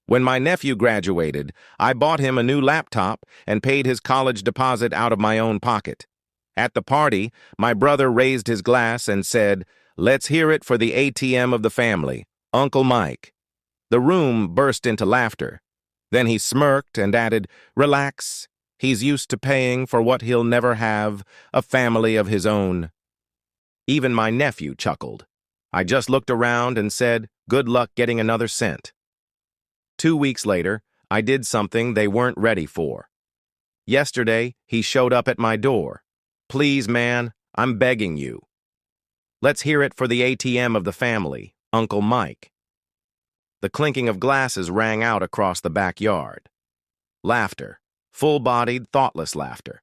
When my nephew graduated, I bought him a new laptop and paid his college deposit out of my own pocket. At the party, my brother raised his glass and said, "Let's hear it for the ATM of the family, Uncle Mike." The room burst into laughter. Then he smirked and added, "Relax. He's used to paying for what he'll never have, a family of his own." Even my nephew chuckled. I just looked around and said, "Good luck getting another cent." 2 weeks later, I did something they weren't ready for. Yesterday, he showed up at my door. "Please, man, I'm begging you. Let's hear it for the ATM of the family, Uncle Mike." The clinking of glasses rang out across the backyard. Laughter, full-bodied, thoughtless laughter.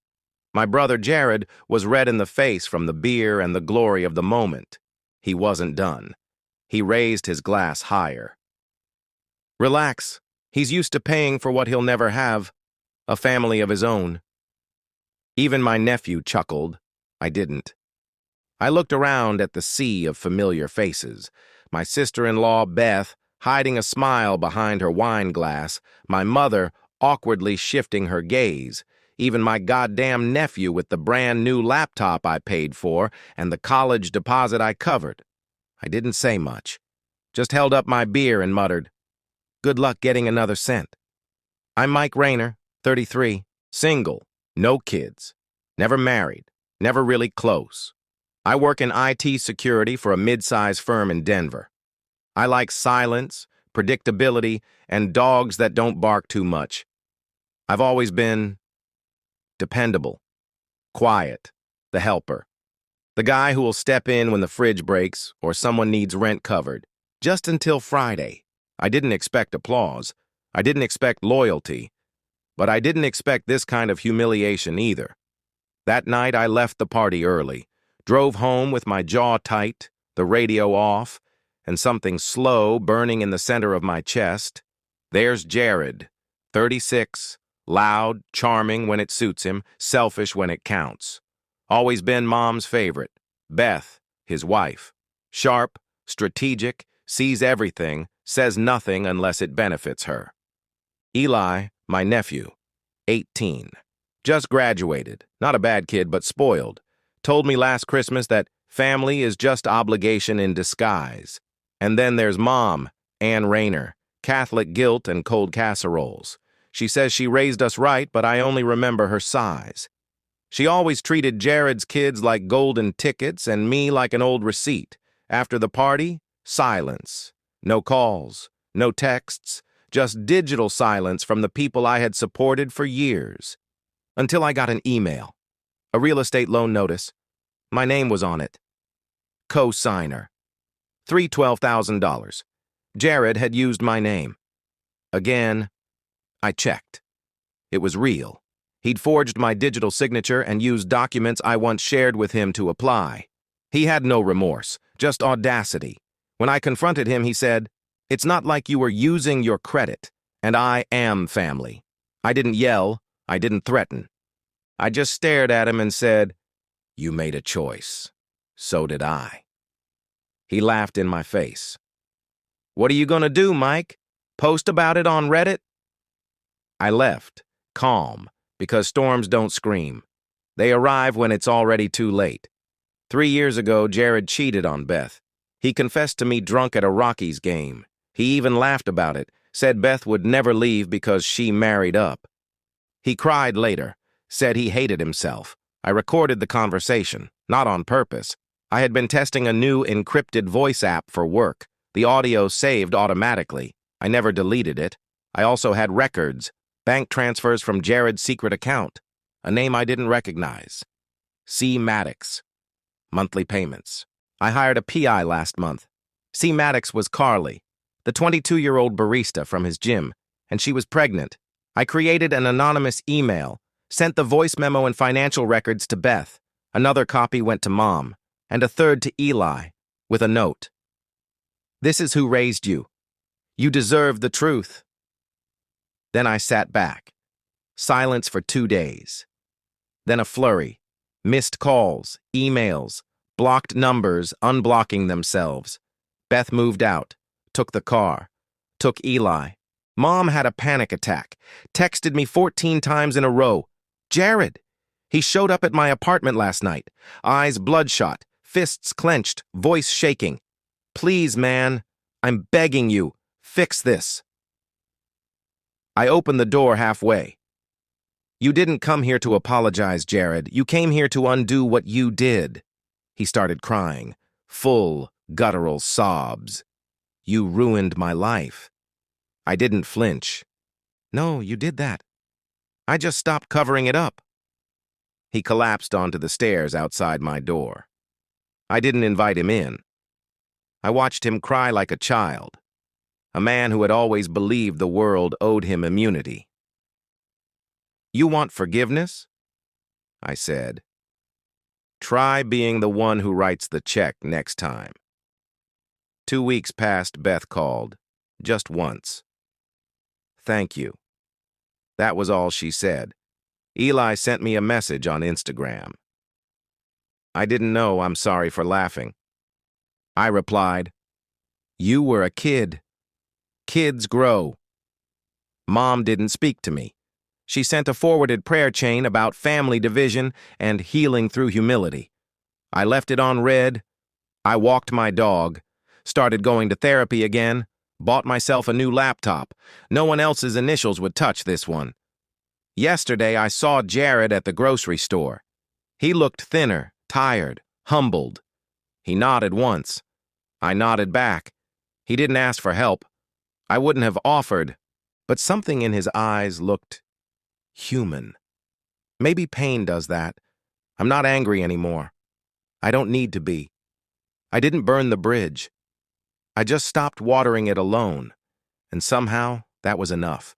My brother Jared was red in the face from the beer and the glory of the moment. He wasn't done. He raised his glass higher. "Relax. He's used to paying for what he'll never have, a family of his own." Even my nephew chuckled. I didn't. I looked around at the sea of familiar faces. My sister-in-law, Beth, hiding a smile behind her wine glass, my mother awkwardly shifting her gaze, even my goddamn nephew with the brand-new laptop I paid for and the college deposit I covered. I didn't say much, just held up my beer and muttered, "Good luck getting another cent." I'm Mike Rayner, 33, single, no kids, never married, never really close. I work in IT security for a mid-size firm in Denver. I like silence, predictability, and dogs that don't bark too much. I've always been dependable, quiet, the helper, the guy who will step in when the fridge breaks or someone needs rent covered, just until Friday. I didn't expect applause. I didn't expect loyalty. But I didn't expect this kind of humiliation either. That night I left the party early, drove home with my jaw tight, the radio off, and something slow burning in the center of my chest. There's Jared, 36, loud, charming when it suits him, selfish when it counts. Always been Mom's favorite. Beth, his wife. Sharp, strategic, sees everything, says nothing unless it benefits her. Eli, my nephew, 18. Just graduated, not a bad kid but spoiled. Told me last Christmas that family is just obligation in disguise. And then there's Mom, Ann Rayner, Catholic guilt and cold casseroles. She says she raised us right, but I only remember her size. She always treated Jared's kids like golden tickets and me like an old receipt. After the party, silence. No calls, no texts, just digital silence from the people I had supported for years. Until I got an email. A real estate loan notice. My name was on it. Co-signer. $312,000. Jared had used my name. Again, I checked. It was real. He'd forged my digital signature and used documents I once shared with him to apply. He had no remorse, just audacity. When I confronted him, he said, "It's not like you were using your credit, and I am family." I didn't yell. I didn't threaten. I just stared at him and said, "You made a choice. So did I." He laughed in my face. "What are you gonna do, Mike? Post about it on Reddit?" I left, calm, because storms don't scream. They arrive when it's already too late. 3 years ago, Jared cheated on Beth. He confessed to me drunk at a Rockies game. He even laughed about it, said Beth would never leave because she married up. He cried later, said he hated himself. I recorded the conversation, not on purpose. I had been testing a new encrypted voice app for work. The audio saved automatically. I never deleted it. I also had records, bank transfers from Jared's secret account, a name I didn't recognize. C. Maddox. Monthly payments. I hired a PI last month. C. Maddox was Carly, the 22-year-old barista from his gym, and she was pregnant. I created an anonymous email, sent the voice memo and financial records to Beth. Another copy went to Mom, and a third to Eli, with a note. "This is who raised you. You deserve the truth." Then I sat back. Silence for 2 days. Then a flurry. Missed calls, emails, blocked numbers unblocking themselves. Beth moved out, took the car, took Eli, Mom had a panic attack, texted me 14 times in a row. Jared! He showed up at my apartment last night, eyes bloodshot, fists clenched, voice shaking. Please, man, I'm begging you, fix this. I opened the door halfway. You didn't come here to apologize, Jared. You came here to undo what you did. He started crying, full, guttural sobs. You ruined my life. I didn't flinch. No, you did that. I just stopped covering it up. He collapsed onto the stairs outside my door. I didn't invite him in. I watched him cry like a child, a man who had always believed the world owed him immunity. You want forgiveness? I said. Try being the one who writes the check next time. 2 weeks passed, Beth called, just once. Thank you. That was all she said. Eli sent me a message on Instagram. I didn't know I'm sorry for laughing. I replied, You were a kid. Kids grow. Mom didn't speak to me. She sent a forwarded prayer chain about family division and healing through humility. I left it on read. I walked my dog, started going to therapy again, bought myself a new laptop. No one else's initials would touch this one. Yesterday, I saw Jared at the grocery store. He looked thinner, tired, humbled. He nodded once. I nodded back. He didn't ask for help. I wouldn't have offered, but something in his eyes looked human. Maybe pain does that. I'm not angry anymore. I don't need to be. I didn't burn the bridge. I just stopped watering it alone, and somehow that was enough.